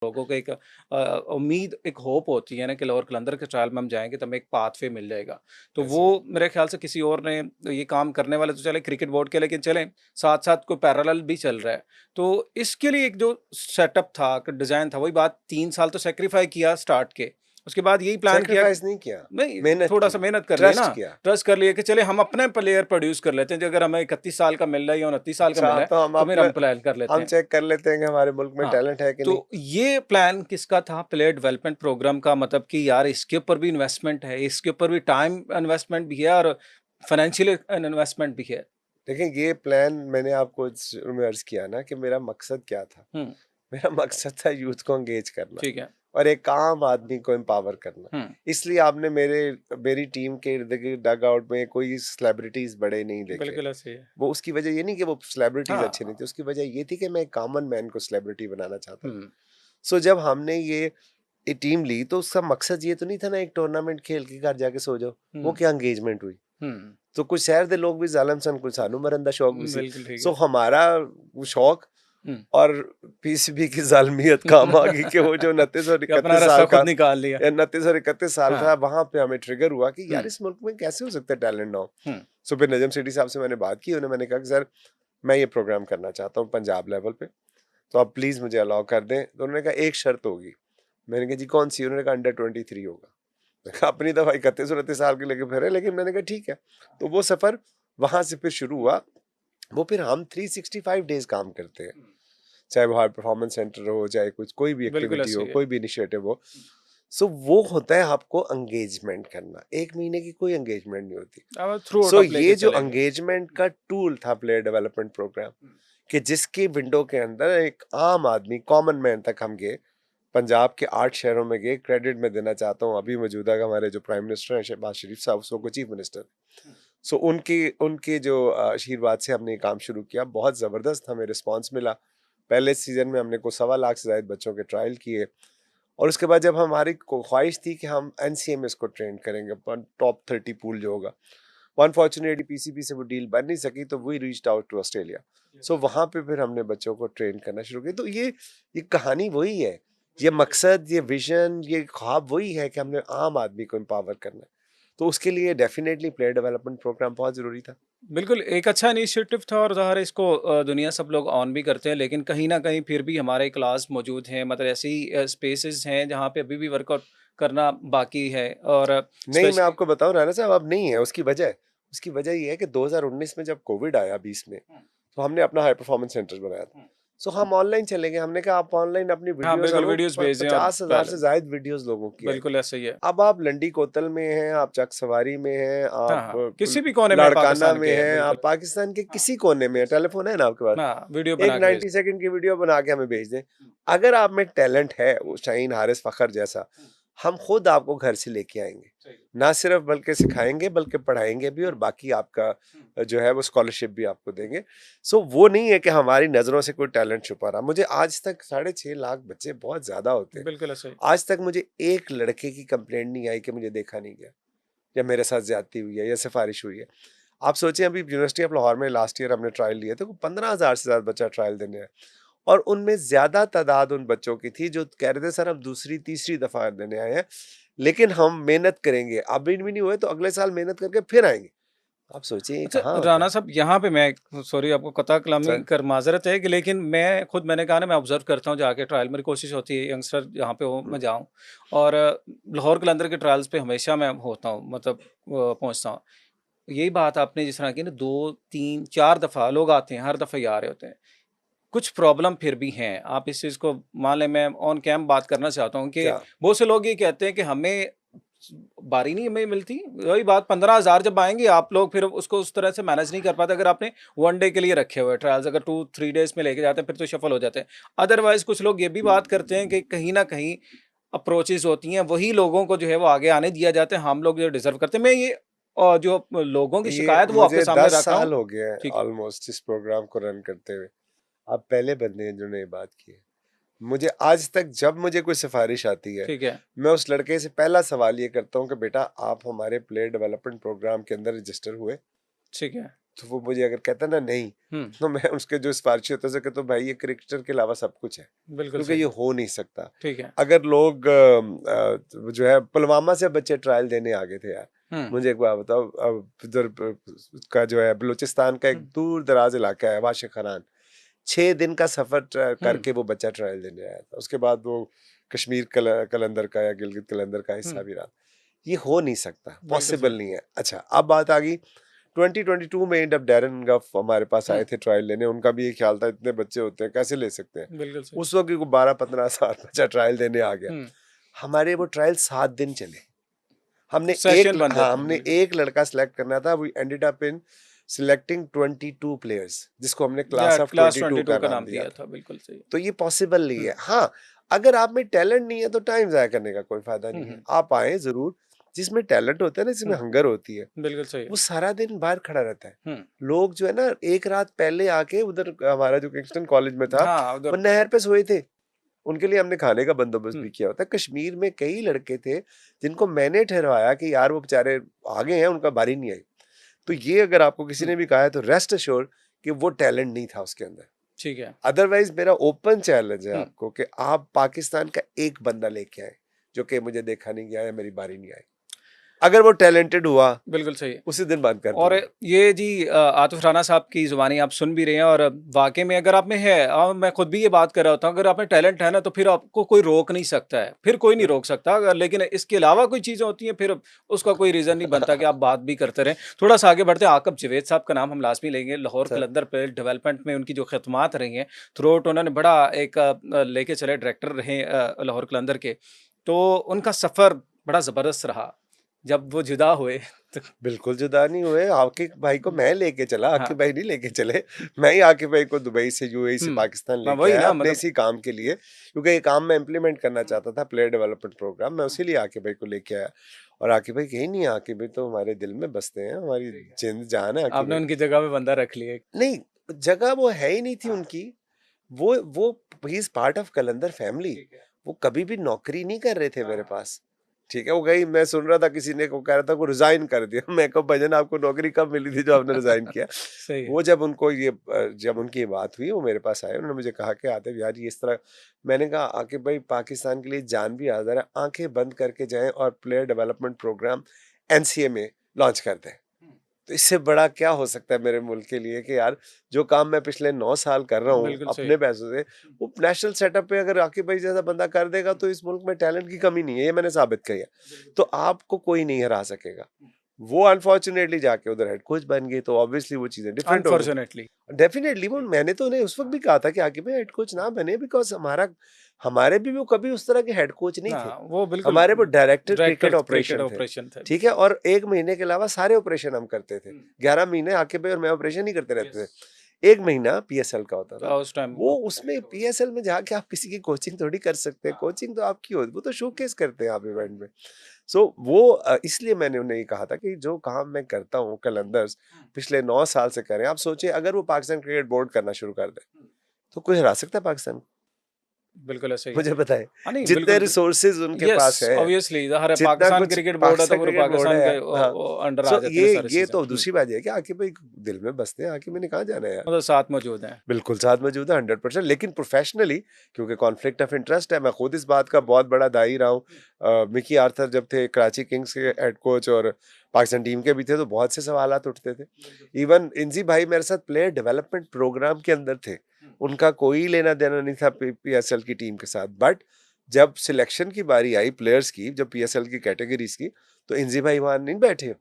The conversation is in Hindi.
लोगों को एक उम्मीद, एक होप होती है ना कि लाहौर कलंदर के ट्रायल में हम जाएँगे तो हमें एक पाथवे मिल जाएगा। तो वो ऐसे मेरे ख़्याल से किसी और ने ये काम करने वाले तो चले क्रिकेट बोर्ड के, लेकिन चलें साथ-साथ कोई पैरेलल भी चल रहा है। तो इसके लिए एक जो सेटअप था, डिज़ाइन था, वही बात 3 साल तो सैक्रिफ़ाई किया स्टार्ट के। उसके बाद यही प्लान किया कि सैक्रिफाइस नहीं किया, नहीं, मेहनत की, थोड़ा-सा मेहनत कर लिए ना, ट्रस्ट किया। ट्रस्ट कर लिए कि चले हम अपने प्लेयर प्रोड्यूस कर लेते हैं, जो अगर हमें 31 साल का मिल रहा है या 29 साल का अच्छा, मिल रहा है, तो हम तो फिर अपने हम प्लान कर लेते हम हैं। चेक कर लेते हैं कि हमारे मुल्क में हाँ, टैलेंट है कि नहीं। तो ये प्लान किसका था? प्लेयर डेवलपमेंट प्रोग्राम का, मतलब कि यार इसके ऊपर भी इन्वेस्टमेंट है, इसके ऊपर भी टाइम इन्वेस्टमेंट भी है और फाइनेंशियल इन्वेस्टमेंट भी है। देखिए, ये प्लान मैंने आपको शुरू में अर्ज़ किया ना कि मेरा मकसद क्या था। हुँ, मेरा मकसद था यूथ को एंगेज करना ठीक है। और एक आम आदमी को एम्पावर करना। हुँ, इसलिए आपने मेरी टीम के इर्द-गिर्द डग आउट में कोई सेलिब्रिटीज़ बड़े नहीं देखे। बिल्कुल ऐसे ही है। वो उसकी वजह ये नहीं कि वो सेलिब्रिटीज़ अच्छे नहीं हाँ, थे, उसकी वजह ये थी कि मैं एक कॉमन मैन को सेलिब्रिटी बनाना चाहता था। हुँ, सो जब हमने ये टीम ली तो उसका मकसद ये तो नहीं था ना एक टूर्नामेंट खेल के घर जाके सो जाओ। वो हुँ, क्या एंगेजमेंट हुई। हुँ, तो कुछ शहर दे लोग भी जालम सन, कुछ सानू मरन दा शौक भी सी। बिल्कुल ठीक सो है। हमारा वो शौक हुँ, और पीसीबी की ज़ालमियत काम आ गई कि वो जो 29 और कि अपना 31 रास्ता साल का खुद निकाल लिया। या 29 और 31 साल हाँ, था, वहाँ पे हमें ट्रिगर हुआ कि हुँ, यार इस मुल्क में कैसे हो सकता है टैलेंट ना हो। हुँ, सो फिर नजम सेठी साहब से मैंने बात की, उन्हें मैंने कहा कि सर मैं ये प्रोग्राम करना चाहता हूँ पंजाब लेवल पे, तो आप प्लीज़ मुझे अलाउ कर दें। तो उन्होंने कहा एक शर्त होगी। मैंने कहा जी कौन सी? उन्होंने कहा अंडर 23 होगा। मैंने कहा अपनी दफ़ा 31-29 साल के लेके फिरे, लेकिन मैंने कहा ठीक है। तो वो सफ़र वहाँ से फिर शुरू हुआ। वो फिर हम 365 डेज़ काम करते हैं। चाहे वो हाई परफॉर्मेंस सेंटर हो, चाहे कुछ कोई भी बिल्कुल एक्टिविटी ऐसे हो, ही है। कोई भी इनिशिएटिव हो। सो वो होता है आपको एंगेजमेंट करना। 1 महीने की कोई एंगेजमेंट नहीं होती। अब थ्रू आउट सो आप लेके ये जो चलेंगे। एंगेजमेंट का टूल था प्लेयर डेवलपमेंट प्रोग्राम, कि जिसकी विंडो के अंदर एक आम आदमी, कॉमन मैन तक हम गए। पंजाब के 8 शहरों में गए। क्रेडिट मैं देना चाहता हूँ अभी मौजूदा हमारे जो प्राइम मिनिस्टर हैं शहबाज शरीफ साहब, उसको चीफ मिनिस्टर। सो उनकी उनके जो आशीर्वाद से हमने ये काम शुरू किया। बहुत ज़बरदस्त हमें रिस्पॉन्स मिला। पहले सीजन में हमने को 1.25 लाख से ज़ायद बच्चों के ट्रायल किए और उसके बाद जब हमारी ख्वाहिश थी कि हम एनसीएमएस को ट्रेन करेंगे, टॉप 30 पूल जो होगा। अनफॉर्चुनेटली पीसीबी से वो डील बन नहीं सकी, तो we reached out to Australia. So वहाँ पे फिर हमने बच्चों को ट्रेन करना शुरू किया। तो ये कहानी वही है। ये मकसद, ये विजन, ये ख्वाब वही है कि हमने आम आदमी को एम्पावर करना है। तो उसके लिए डेफिनेटली प्लेयर डेवलपमेंट प्रोग्राम बहुत ज़रूरी था। बिल्कुल, एक अच्छा इनिशिएटिव था और ज़ाहिर है इसको दुनिया सब लोग ऑन भी करते हैं, लेकिन कहीं न कहीं फिर भी हमारे क्लास मौजूद हैं, मतलब ऐसी स्पेसेस हैं जहाँ पे अभी भी वर्कआउट करना बाकी है और नहीं, मैं स्पेशली आपको बताऊँ राना साहब, अब नहीं है। उसकी वजह ये है कि 2019 में जब कोविड आया 20 में, हुँ, तो हमने अपना हाई परफॉर्मेंस सेंटर बनाया था। हुँ। सो हम ऑनलाइन चले गए। हमने कहा आप ऑनलाइन अपनी हाँ, वीडियोज़, बिल्कुल हम वीडियोज़ भेजें और 50,000 पहले से ज़ायद वीडियोज़ लोगों की आई। बिल्कुल ऐसा ही है। अब आप लंडी कोतल में हैं, आप चक सवारी में हैं, हाँ, आप हाँ, किसी भी कोने में लाड़काना पाकिस्तान में के हैं, बिल्कुल। आप पाकिस्तान के हाँ, किसी कोने में हैं, टेलीफ़ोन है ना आपके पास? हाँ, वीडियो एक बना के भेज 90 सेकंड की वीडियो बना के हमें भेज दें। हुँ, अगर आप में टैलेंट है, वो शाहीन हारिस फ़खर जैसा, हुँ, हम खुद आपको घर से लेके आएँगे। सही। ना सिर्फ बल्कि सिखाएँगे, बल्कि पढ़ाएँगे भी और बाकी आपका हुँ, जो है वो स्कॉलरशिप भी आपको देंगे। सो वो नहीं है कि हमारी नज़रों से कोई टैलेंट छुपा रहा। मुझे आज तक 6.5 लाख बच्चे बहुत ज़्यादा होते हैं। बिल्कुल ऐसा ही। आज तक मुझे एक लड़के की कंप्लेंट नहीं आई कि मुझे देखा नहीं गया या मेरे साथ ज़्यादती हुई है या सिफ़ारिश हुई है। आप सोचें, अभी यूनिवर्सिटी ऑफ लाहौर में लास्ट ईयर हमने ट्रायल लिए थे, 15,000 से ज़्यादा बच्चा ट्रायल देने आए और उनमें ज़्यादा तादाद उन बच्चों की थी जो कह रहे थे सर हम दूसरी तीसरी दफ़ा देने आए हैं, लेकिन हम मेहनत करेंगे। अब भी नहीं हुए तो अगले साल मेहनत करके फिर आएँगे। आप सोचिए ये अच्छा, कहाँ होता राना है? साहब यहाँ पे मैं सॉरी आपको कता कलामी सर कर माज़रत है कि लेकिन मैंने कहा ना मैं ऑब्ज़र्व करता हूँ जाके ट्रायल, मेरी कोशिश होती है यंगस्टर जहाँ पे हो हुँ, मैं जाऊँ और लाहौर कलंदर के ट्रायल्स पे हमेशा मैं होता हूँ, मतलब पहुँचता हूँ। यही बात आपने जिस तरह की ना 2, 3, 4 दफ़ा लोग आते हैं, हर दफ़ा ही आ रहे होते हैं। कुछ प्रॉब्लम फिर भी हैं, आप इस चीज़ को मान लें, मैं ऑन कैम बात करना चाहता हूँ कि क्या? बहुत से लोग ये कहते हैं कि हमें बारी नहीं हमें मिलती। वही बात 15,000 जब आएँगे आप लोग फिर उसको उस तरह से मैनेज नहीं कर पाते अगर आपने 1 डे के लिए रखे हुए हैं ट्रायल्स, अगर 2-3 डेज़ में लेके जाते हैं फिर तो शफ़ल हो जाते हैं। अदरवाइज़ कुछ लोग ये भी बात करते हैं कि कहीं न कहीं अप्रोचेज़ होती हैं, वही लोगों को जो है वो आगे आने दिया जाता है, हम लोग जो डिज़र्व करते हैं। मैं ये जो लोगों की ये शिकायत वो आपके मुझे सामने 10 रख रहा हूँ। साल हो गए हैं ठीक है, ऑलमोस्ट इस प्रोग्राम को रन करते हुए। आप पहले बंदे हैं जिन्होंने ये बात की है। मुझे आज तक जब मुझे कोई सिफ़ारिश आती है, ठीक है, मैं उस लड़के से पहला सवाल ये करता हूँ कि बेटा आप हमारे प्लेयर डेवलपमेंट प्रोग्राम के अंदर रजिस्टर हुए? ठीक है। तो वो मुझे अगर कहता ना नहीं, तो मैं उसके जो सिफारिशी होता है तो भाई ये क्रिकेटर के अलावा सब कुछ है, बिल्कुल क्योंकि सही। ये हो नहीं सकता। ठीक है। अगर लोग जो है पुलवामा से बच्चे ट्रायल देने आ गए थे यार, मुझे एक बात बताओ, इधर का जो है बलूचिस्तान का एक दूर दराज इलाका है वाशिक खरान, 6 दिन का सफर करके वो बच्चा ट्रायल देने आया था, उसके बाद वो कश्मीर कलंदर का या गिलगित कलंदर का हिस्सा भी रहा। ये हो नहीं सकता, पॉसिबल नहीं है। अच्छा, अब बात आ गई 2022 में, जब डैरन गफ हमारे पास आए थे ट्रायल लेने, उनका भी ये ख्याल था इतने बच्चे होते हैं कैसे ले सकते हैं। बिल्कुल सही। उस वक्त 12-15 साल बच्चा ट्रायल देने आ गया। हमारे वो ट्रायल 7 दिन चले। हमने सेशन बन जाते हैं, हमने एक लड़का सिलेक्ट करना था, we ended up in selecting 22 players, जिसको हमने क्लास ऑफ 22 का नाम दिया था। बिल्कुल सही। तो ये पॉसिबल नहीं है। हाँ, अगर आप में टैलेंट नहीं है तो टाइम जाया करने का कोई फायदा नहीं है। आप आए जरूर, जिसमें टैलेंट होता है ना, जिसमें हंगर होती है, बिल्कुल सही। वो सारा दिन बाहर खड़ा रहता है। लोग जो है ना, एक रात पहले आके, उधर हमारा जो किंगस्टन कॉलेज में था, वो नहर पे सोए थे, उनके लिए हमने खाने का बंदोबस्त भी किया होता है। कश्मीर में कई लड़के थे जिनको मैंने ठहरवाया कि यार वो बेचारे आगे हैं, उनका बारी नहीं आई। तो ये अगर आपको किसी ने भी कहा है तो रेस्ट अश्योर कि वो टैलेंट नहीं था उसके अंदर। ठीक है। अदरवाइज मेरा ओपन चैलेंज है आपको कि आप पाकिस्तान का एक बंदा लेके आए जो कि मुझे देखा नहीं गया या मेरी बारी नहीं आई। अगर वो टैलेंटेड हुआ, बिल्कुल सही, उसी दिन बंद कर और ये जी आतिफ राना साहब की जुबानी आप सुन भी रहे हैं, और वाकई में अगर आप में है, मैं खुद भी ये बात कर रहा होता हूँ, अगर आप में टैलेंट है ना तो फिर आपको कोई रोक नहीं सकता है, फिर कोई नहीं रोक सकता। अगर लेकिन इसके अलावा कोई चीज़ें होती हैं फिर उसका कोई रीज़न नहीं बनता कि आप बात भी करते रहें। थोड़ा सा आगे बढ़ते हैं, आकब जवेद साहब का नाम हम लाजमी लेंगे। लाहौर कलंदर पे डेवलपमेंट में उनकी जो खिदमात रही हैं थ्रू आउट, उन्होंने बड़ा एक लेके चले डायरेक्टर रहे लाहौर कलंदर के, तो उनका सफ़र बड़ा ज़बरदस्त रहा। जब वो जुदा हुए तो बिल्कुल जुदा नहीं हुए, आकिब भाई को मैं लेके चला, आकिब भाई नहीं लेके चले, मैं ही आकिब भाई को दुबई से यूएई से पाकिस्तान लेके आया अपने इसी काम के लिए, क्योंकि ये काम मैं इम्प्लीमेंट करना चाहता था, प्लेयर डेवलपमेंट प्रोग्राम, मैं उसी लिए आकिब भाई को लेके आया। और आकिब भाई कहीं नहीं है, आकिब भाई तो हमारे दिल में बसते हैं, हमारी जिंद जान है। आपने उनकी जगह पे बंदा रख लिया? नहीं, जगह वो है ही नहीं थी उनकी, वो he is part of Qalandar family. वो कभी भी नौकरी नहीं कर रहे थे मेरे पास, ठीक है। वो गई, मैं सुन रहा था किसी ने को कह रहा था को रिजाइन कर दिया, मैं को भजन आपको नौकरी कब मिली थी जो आपने रिजाइन किया? वो जब उनको ये जब उनकी बात हुई, वो मेरे पास आए, उन्होंने मुझे कहा कि आतिफ यार ये इस तरह, मैंने कहा आकिब भाई पाकिस्तान के लिए जान भी हाजिर है, आंखें बंद करके जाएं और प्लेयर डेवलपमेंट प्रोग्राम एनसीए में लॉन्च कर दें। तो इससे बड़ा क्या हो सकता है मेरे मुल्क के लिए कि यार जो काम मैं पिछले 9 साल कर रहा हूँ अपने पैसों से, वो नेशनल सेटअप पे अगर आकिब भाई जैसा बंदा कर देगा तो इस मुल्क में टैलेंट की कमी नहीं है, ये मैंने साबित किया। तो आपको कोई नहीं हरा सकेगा। वो अनफॉर्चुनेटली जाके उधर हेड कोच बन गई, तो ऑब्वियसली वो चीजें डिफरेंट हो गई। डेफिनेटली वो मैंने तो उन्हें उस वक्त भी कहा था कि आकिब भाई हेड कोच ना बने, बिकॉज हमारे भी वो कभी उस तरह के हेड कोच नहीं थे, वो बिल्कुल हमारे वो डायरेक्टर क्रिकेट ऑपरेशन थे, ठीक है। और 1 महीने के अलावा सारे ऑपरेशन हम करते थे। 11 महीने आकिब भाई और मैं ऑपरेशन ही करते रहते थे। 1 महीना पीएसएल का होता था उस टाइम। वो उसमें पीएसएल में जाके आप किसी की कोचिंग थोड़ी कर सकते हैं, कोचिंग तो आपकी होती, वो तो शोकेस करते हैं आप इवेंट में। सो वो इसलिए मैंने उन्हें कहा था कि जो काम मैं करता हूँ कलंदर्स पिछले 9 साल से करें। आप सोचिए अगर वो पाकिस्तान क्रिकेट बोर्ड करना शुरू कर दे तो कोई हरा सकता है पाकिस्तान को? बिल्कुल ऐसे ही मुझे बताए जितने रिसोर्सेज उनके पास है, ऑब्वियसली पाकिस्तान क्रिकेट बोर्ड है तो पूरा पाकिस्तान के अंडर आ जाते हैं सारे। ये तो दूसरी बात है कि आकिब भाई दिल में बसते हैं, आकिब मैंने कहाँ जाना है यार, मतलब साथ मौजूद है, बिल्कुल साथ मौजूद है 100%। लेकिन प्रोफेशनली क्योंकि कॉन्फ्लिक्ट ऑफ इंटरेस्ट है, मैं खुद इस बात का बहुत बड़ा दाई रहा हूँ। मिकी आर्थर जब थे कराची किंग्स के हेड कोच और पाकिस्तान टीम के भी थे, तो बहुत से सवालात उठते थे। इवन इंजी भाई मेरे साथ प्लेयर डेवलपमेंट प्रोग्राम के अंदर थे, उनका कोई लेना देना नहीं था पीएसएल की टीम के साथ। बट जब सिलेक्शन की बारी आई प्लेयर्स की, जब पीएसएल की कैटेगरीज की, तो इंजी भाई वहां नहीं बैठे।